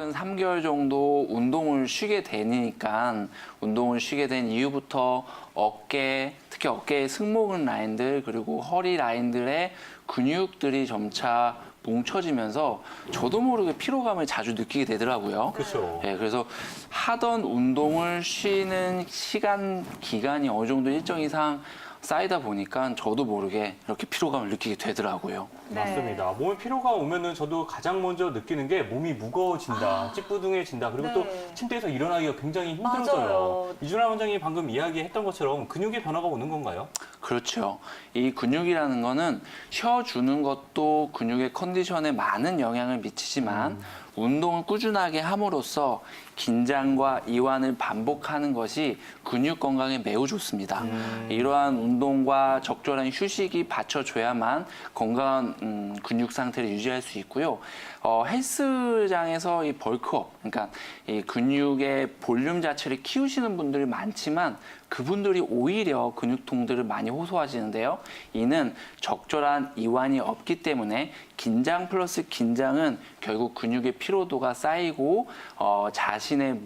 최근 3개월 정도 운동을 쉬게 되니까 운동을 쉬게 된 이후부터 어깨, 특히 어깨의 승모근 라인들 그리고 허리 라인들의 근육들이 점차 뭉쳐지면서 저도 모르게 피로감을 자주 느끼게 되더라고요. 그렇죠. 예, 그래서 하던 운동을 쉬는 기간이 어느 정도 일정 이상 쌓이다 보니까 저도 모르게 이렇게 피로감을 느끼게 되더라고요. 네. 맞습니다. 몸에 피로가 오면은 저도 가장 먼저 느끼는 게 몸이 무거워진다, 찌뿌둥해진다, 그리고 네. 또 침대에서 일어나기가 굉장히 힘들어져요. 맞아요. 이준하 원장님이 방금 이야기했던 것처럼 근육의 변화가 오는 건가요? 그렇죠. 이 근육이라는 거는 쉬어주는 것도 근육의 컨디션에 많은 영향을 미치지만 운동을 꾸준하게 함으로써 긴장과 이완을 반복하는 것이 근육 건강에 매우 좋습니다. 이러한 운동과 적절한 휴식이 받쳐줘야만 건강한 근육 상태를 유지할 수 있고요. 헬스장에서 이 벌크업, 그러니까 이 근육의 볼륨 자체를 키우시는 분들이 많지만 그분들이 오히려 근육통들을 많이 호소하시는데요. 이는 적절한 이완이 없기 때문에 긴장 플러스 긴장은 결국 근육의 피로도가 쌓이고 자신의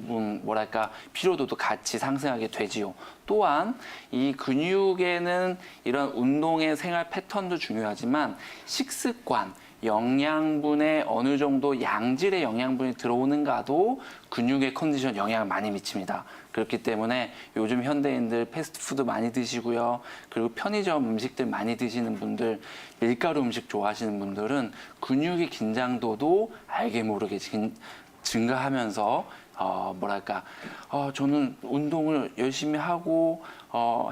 피로도도 같이 상승하게 되지요. 또한 이 근육에는 이런 운동의 생활 패턴도 중요하지만 식습관, 영양분에 어느 정도 양질의 영양분이 들어오는가도 근육의 컨디션 영향을 많이 미칩니다. 그렇기 때문에 요즘 현대인들 패스트푸드 많이 드시고요. 그리고 편의점 음식들 많이 드시는 분들, 밀가루 음식 좋아하시는 분들은 근육의 긴장도도 알게 모르게 증가하면서 저는 운동을 열심히 하고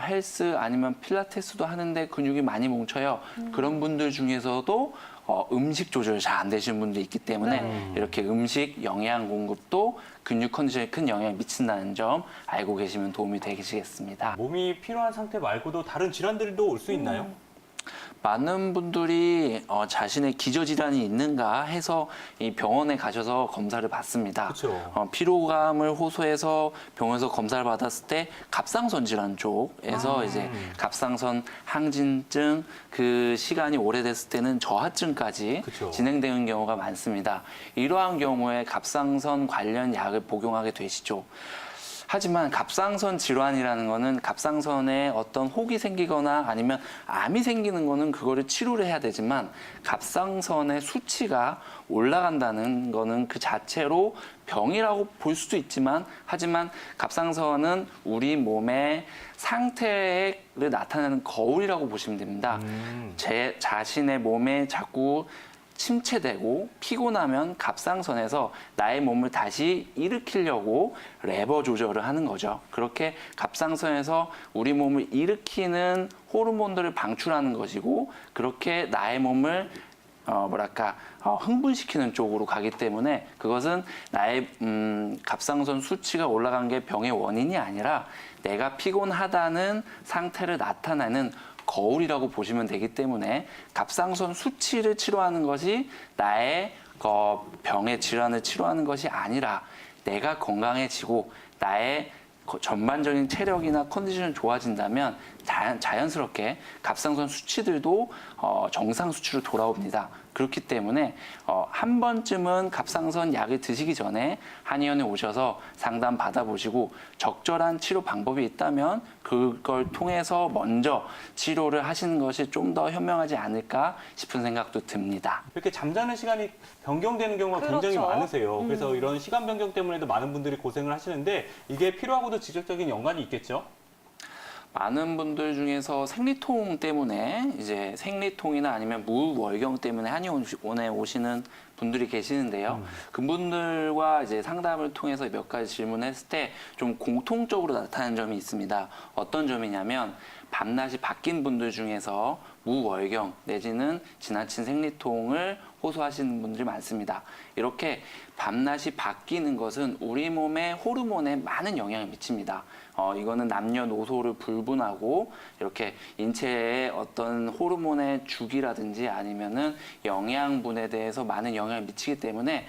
헬스 아니면 필라테스도 하는데 근육이 많이 뭉쳐요. 그런 분들 중에서도 음식 조절 잘 안 되시는 분도 있기 때문에 이렇게 음식 영양 공급도 근육 컨디션에 큰 영향을 미친다는 점 알고 계시면 도움이 되시겠습니다. 몸이 피로한 상태 말고도 다른 질환들도 올 수 있나요? 많은 분들이 자신의 기저질환이 있는가 해서 이 병원에 가셔서 검사를 받습니다. 그렇죠. 피로감을 호소해서 병원에서 검사를 받았을 때 갑상선 질환 쪽에서 이제 갑상선 항진증 그 시간이 오래됐을 때는 저하증까지 그쵸. 진행되는 경우가 많습니다. 이러한 경우에 갑상선 관련 약을 복용하게 되시죠. 하지만 갑상선 질환이라는 거는 갑상선에 어떤 혹이 생기거나 아니면 암이 생기는 거는 그거를 치료를 해야 되지만 갑상선의 수치가 올라간다는 거는 그 자체로 병이라고 볼 수도 있지만 하지만 갑상선은 우리 몸의 상태를 나타내는 거울이라고 보시면 됩니다. 제 자신의 몸에 자꾸 침체되고 피곤하면 갑상선에서 나의 몸을 다시 일으키려고 레버 조절을 하는 거죠. 그렇게 갑상선에서 우리 몸을 일으키는 호르몬들을 방출하는 것이고 그렇게 나의 몸을 흥분시키는 쪽으로 가기 때문에 그것은 나의 갑상선 수치가 올라간 게 병의 원인이 아니라 내가 피곤하다는 상태를 나타내는 거울이라고 보시면 되기 때문에 갑상선 수치를 치료하는 것이 나의 병의 질환을 치료하는 것이 아니라 내가 건강해지고 나의 전반적인 체력이나 컨디션이 좋아진다면 자연스럽게 갑상선 수치들도 정상 수치로 돌아옵니다. 그렇기 때문에 한 번쯤은 갑상선 약을 드시기 전에 한의원에 오셔서 상담 받아보시고 적절한 치료 방법이 있다면 그걸 통해서 먼저 치료를 하시는 것이 좀 더 현명하지 않을까 싶은 생각도 듭니다. 이렇게 잠자는 시간이 변경되는 경우가 그렇죠. 굉장히 많으세요. 그래서 이런 시간 변경 때문에도 많은 분들이 고생을 하시는데 이게 피로하고도 직접적인 연관이 있겠죠? 많은 분들 중에서 생리통 때문에 이제 생리통이나 아니면 무월경 때문에 한의원에 오시는 분들이 계시는데요. 그분들과 이제 상담을 통해서 몇 가지 질문했을 때 좀 공통적으로 나타나는 점이 있습니다. 어떤 점이냐면 밤낮이 바뀐 분들 중에서 무월경 내지는 지나친 생리통을 호소하시는 분들이 많습니다. 이렇게 밤낮이 바뀌는 것은 우리 몸의 호르몬에 많은 영향을 미칩니다. 이거는 남녀노소를 불문하고 이렇게 인체의 어떤 호르몬의 주기라든지 아니면은 영양분에 대해서 많은 영향을 미치기 때문에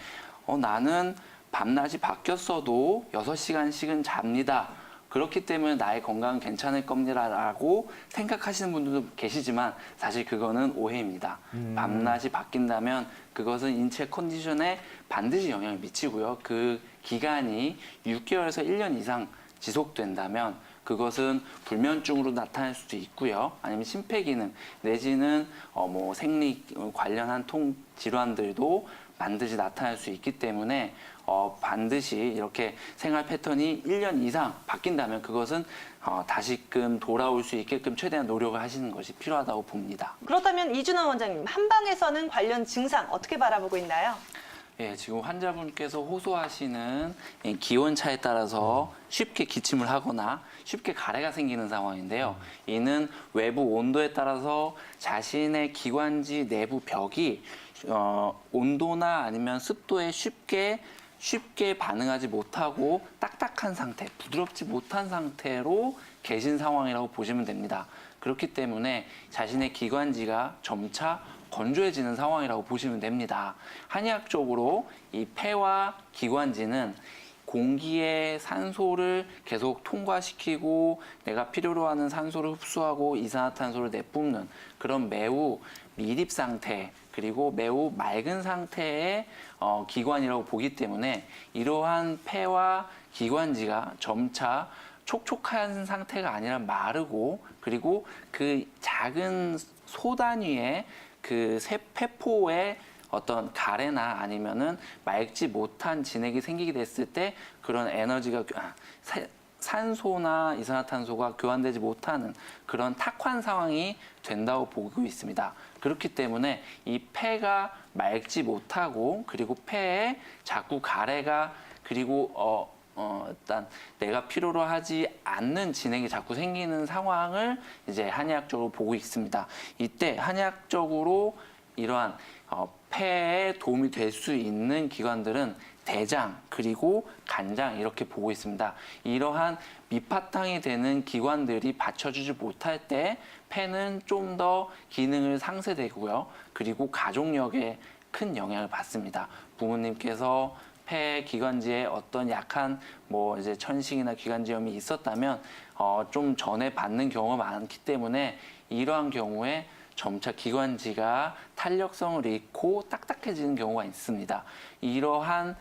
나는 밤낮이 바뀌었어도 6시간씩은 잡니다. 그렇기 때문에 나의 건강은 괜찮을 겁니다라고 생각하시는 분들도 계시지만 사실 그거는 오해입니다. 밤낮이 바뀐다면 그것은 인체 컨디션에 반드시 영향을 미치고요. 그 기간이 6개월에서 1년 이상 지속된다면 그것은 불면증으로 나타날 수도 있고요. 아니면 심폐기능 내지는 뭐 생리 관련한 질환들도 반드시 나타날 수 있기 때문에 반드시 이렇게 생활 패턴이 1년 이상 바뀐다면 그것은 다시금 돌아올 수 있게끔 최대한 노력을 하시는 것이 필요하다고 봅니다. 그렇다면 이준원 원장님, 한방에서는 관련 증상 어떻게 바라보고 있나요? 예, 지금 환자분께서 호소하시는 이 기온차에 따라서 쉽게 기침을 하거나 쉽게 가래가 생기는 상황인데요. 이는 외부 온도에 따라서 자신의 기관지 내부 벽이 온도나 아니면 습도에 쉽게 반응하지 못하고 딱딱한 상태, 부드럽지 못한 상태로 계신 상황이라고 보시면 됩니다. 그렇기 때문에 자신의 기관지가 점차 건조해지는 상황이라고 보시면 됩니다. 한의학적으로 이 폐와 기관지는 공기의 산소를 계속 통과시키고 내가 필요로 하는 산소를 흡수하고 이산화탄소를 내뿜는 그런 매우 미립 상태 그리고 매우 맑은 상태의 기관이라고 보기 때문에 이러한 폐와 기관지가 점차 촉촉한 상태가 아니라 마르고 그리고 그 작은 소 단위의 그 세포의 어떤 가래나 아니면은 맑지 못한 진액이 생기게 됐을 때 그런 에너지가 산소나 이산화탄소가 교환되지 못하는 그런 탁환 상황이 된다고 보고 있습니다. 그렇기 때문에 이 폐가 맑지 못하고 그리고 폐에 자꾸 가래가 그리고 일단 내가 필요로 하지 않는 진액이 자꾸 생기는 상황을 이제 한의학적으로 보고 있습니다. 이때 한의학적으로 이러한 폐에 도움이 될 수 있는 기관들은 대장 그리고 간장 이렇게 보고 있습니다. 이러한 밑바탕이 되는 기관들이 받쳐주지 못할 때 폐는 좀 더 기능을 상쇄되고요. 그리고 가족력에 큰 영향을 받습니다. 부모님께서 폐 기관지에 어떤 약한 뭐 이제 천식이나 기관지염이 있었다면 좀 전에 받는 경우가 많기 때문에 이러한 경우에 점차 기관지가 탄력성을 잃고 딱딱해지는 경우가 있습니다. 이러한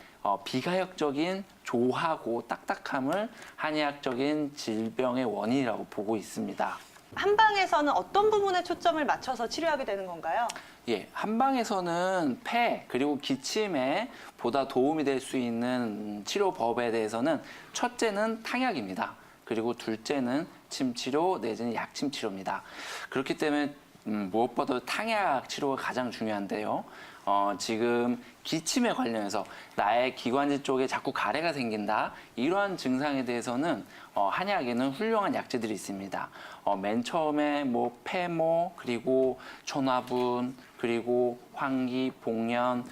비가역적인 조하고 딱딱함을 한의학적인 질병의 원인이라고 보고 있습니다. 한방에서는 어떤 부분에 초점을 맞춰서 치료하게 되는 건가요? 예, 한방에서는 폐 그리고 기침에 보다 도움이 될 수 있는 치료법에 대해서는 첫째는 탕약입니다. 그리고 둘째는 침치료 내지는 약침 치료입니다. 그렇기 때문에 무엇보다 탕약 치료가 가장 중요한데요. 지금 기침에 관련해서 나의 기관지 쪽에 자꾸 가래가 생긴다. 이러한 증상에 대해서는 한약에는 훌륭한 약재들이 있습니다. 맨 처음에 뭐 폐모 그리고 천화분 그리고 황기, 복령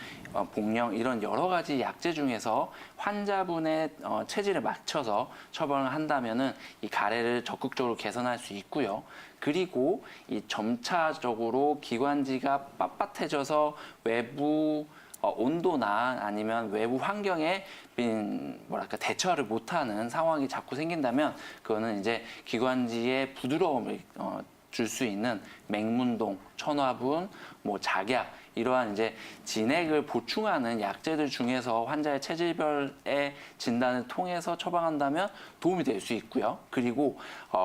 이런 여러 가지 약재 중에서 환자분의 체질에 맞춰서 처방을 한다면은 이 가래를 적극적으로 개선할 수 있고요. 그리고 이 점차적으로 기관지가 빳빳해져서 외부 온도나 아니면 외부 환경에 대처를 못하는 상황이 자꾸 생긴다면 그거는 이제 기관지의 부드러움을 줄 수 있는 맹문동, 천화분, 뭐 작약 이러한 이제 진액을 보충하는 약재들 중에서 환자의 체질별의 진단을 통해서 처방한다면 도움이 될 수 있고요. 그리고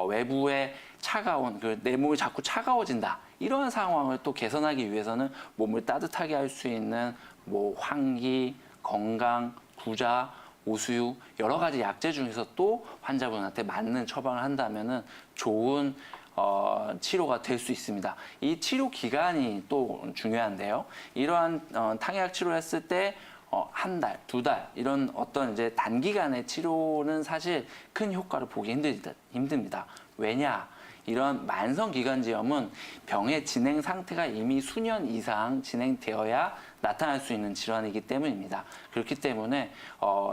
외부의 차가운 내 몸이 자꾸 차가워진다 이런 상황을 또 개선하기 위해서는 몸을 따뜻하게 할 수 있는 뭐 환기, 건강, 부자, 오수유 여러 가지 약재 중에서 또 환자분한테 맞는 처방을 한다면은 좋은 치료가 될 수 있습니다. 이 치료 기간이 또 중요한데요. 이러한 탕약 치료를 했을 때 한 달, 두 달 이런 어떤 이제 단기간의 치료는 사실 큰 효과를 보기 힘듭니다. 왜냐? 이런 만성기관지염은 병의 진행 상태가 이미 수년 이상 진행되어야 나타날 수 있는 질환이기 때문입니다. 그렇기 때문에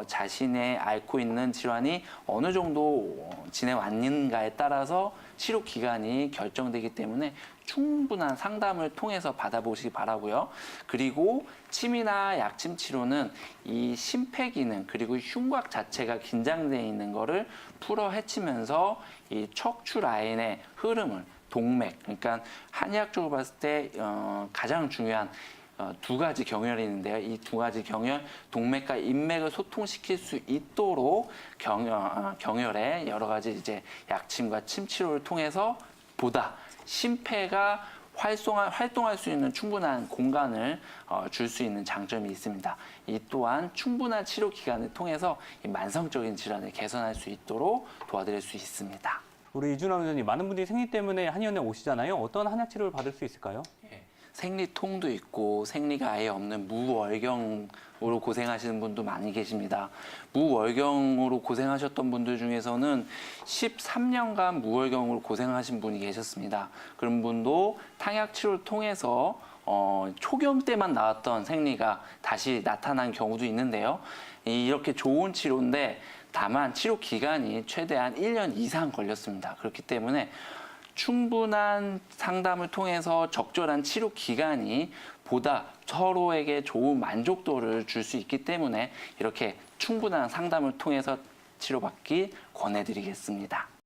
자신의 앓고 있는 질환이 어느 정도 진행 왔는가에 따라서 치료 기간이 결정되기 때문에 충분한 상담을 통해서 받아보시기 바라고요. 그리고 침이나 약침 치료는 이 심폐 기능 그리고 흉곽 자체가 긴장되어 있는 거를 풀어 헤치면서 이 척추 라인의 흐름을 동맥, 그러니까 한의학적으로 봤을 때 가장 중요한 두 가지 경혈이 있는데요. 이 두 가지 경혈, 동맥과 인맥을 소통시킬 수 있도록 경혈의 여러 가지 이제 약침과 침 치료를 통해서 보다 심폐가 활동할 수 있는 충분한 공간을 줄 수 있는 장점이 있습니다. 이 또한 충분한 치료 기간을 통해서 이 만성적인 질환을 개선할 수 있도록 도와드릴 수 있습니다. 우리 이준환 원장님, 많은 분들이 생리 때문에 한의원에 오시잖아요. 어떤 한약 치료를 받을 수 있을까요? 생리통도 있고 생리가 아예 없는 무월경으로 고생하시는 분도 많이 계십니다. 무월경으로 고생하셨던 분들 중에서는 13년간 무월경으로 고생하신 분이 계셨습니다. 그런 분도 탕약 치료를 통해서 초경 때만 나왔던 생리가 다시 나타난 경우도 있는데요. 이렇게 좋은 치료인데 다만 치료 기간이 최대한 1년 이상 걸렸습니다. 그렇기 때문에 충분한 상담을 통해서 적절한 치료 기간이 보다 서로에게 좋은 만족도를 줄 수 있기 때문에 이렇게 충분한 상담을 통해서 치료받기 권해드리겠습니다.